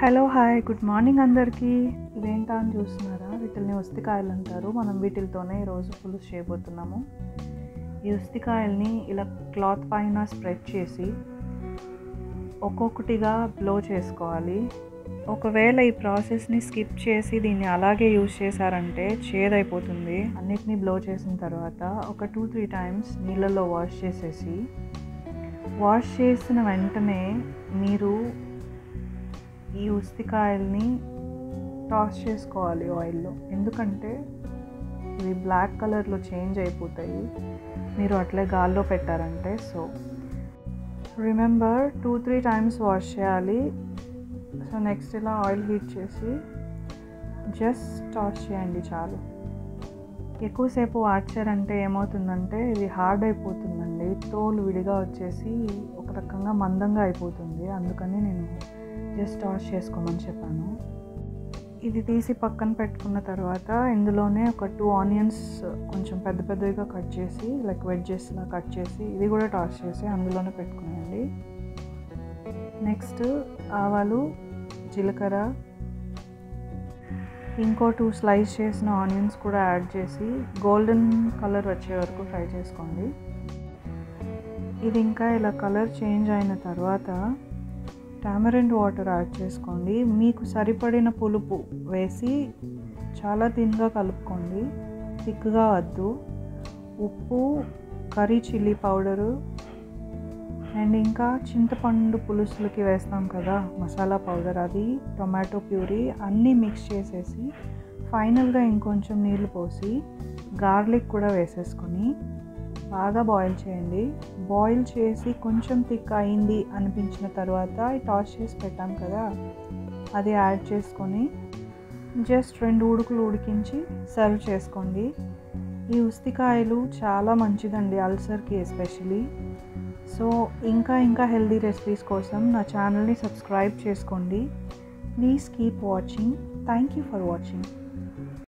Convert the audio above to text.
Hello hi good morning అందరికీ. ఇవేంటా అని చూస్తున్నారా? వీటిని ఉస్తికాయలు అంటారు. మనం వీటితోనే ఈరోజు పులుసు చేయబోతున్నాము. ఈ ఉస్తికాయల్ని ఇలా క్లాత్ పైన స్ప్రెడ్ చేసి ఒక్కొక్కటిగా బ్లో చేసుకోవాలి. ఒకవేళ ఈ ప్రాసెస్ని స్కిప్ చేసి దీన్ని అలాగే యూజ్ చేశారంటే చేదైపోతుంది. అన్నిటినీ బ్లో చేసిన తర్వాత ఒక 2-3 టైమ్స్ నీళ్ళల్లో వాష్ చేసిన వెంటనే మీరు ఈ ఉస్తికాయల్ని టాస్ చేసుకోవాలి ఆయిల్లో. ఎందుకంటే ఇవి బ్లాక్ కలర్లో చేంజ్ అయిపోతాయి మీరు అట్లే గాల్లో పెట్టారంటే. సో రిమెంబర్ 2-3 టైమ్స్ వాష్ చేయాలి. సో నెక్స్ట్ ఇలా ఆయిల్ హీట్ చేసి జస్ట్ టాస్ చేయండి చాలు. ఎక్కువసేపు వాడ్చారంటే ఏమవుతుందంటే ఇది హార్డ్ అయిపోతుందండి. తోలు విడిగా వచ్చేసి ఒక రకంగా మందంగా అయిపోతుంది. అందుకని నేను జస్ట్ టాస్ చేసుకోమని చెప్పాను. ఇది తీసి పక్కన పెట్టుకున్న తర్వాత ఇందులోనే ఒక 2 ఆనియన్స్ కొంచెం పెద్ద పెద్దగా కట్ చేసి లైక్ వెడ్జెస్లా కట్ చేసి ఇది కూడా టాస్ చేసి అందులోనే పెట్టుకునేయండి. నెక్స్ట్ ఆవాలు, జీలకర్ర, ఇంకో 2 స్లైస్ చేసిన ఆనియన్స్ కూడా యాడ్ చేసి గోల్డెన్ కలర్ వచ్చే వరకు ఫ్రై చేసుకోండి. ఇది ఇంకా ఇలా కలర్ చేంజ్ అయిన తర్వాత టామరిండ్ వాటర్ యాడ్ చేసుకోండి. మీకు సరిపడిన పులుపు వేసి చాలా థిన్గా కలుపుకోండి, థిక్గా వద్దు. ఉప్పు, కర్రీ చిల్లీ పౌడరు అండ్ ఇంకా చింతపండు పులుసులకి వేస్తాం కదా మసాలా పౌడర్, అది టొమాటో ప్యూరీ అన్నీ మిక్స్ చేసేసి ఫైనల్గా ఇంకొంచెం నీళ్ళు పోసి గార్లిక్ కూడా వేసేసుకొని బాగా బాయిల్ చేయండి. బాయిల్ చేసి కొంచెం థిక్ అయింది అనిపించిన తర్వాత టాస్ చేసి పెట్టాం కదా అది యాడ్ చేసుకొని జస్ట్ 2 ఉడుకులు ఉడికించి సర్వ్ చేసుకోండి. ఈ ఉస్తికాయలు చాలా మంచిదండి అల్సర్కి ఎస్పెషలీ. సో ఇంకా హెల్దీ రెసిపీస్ కోసం నా ఛానల్ని సబ్స్క్రైబ్ చేసుకోండి. Please keep watching. Thank you for watching.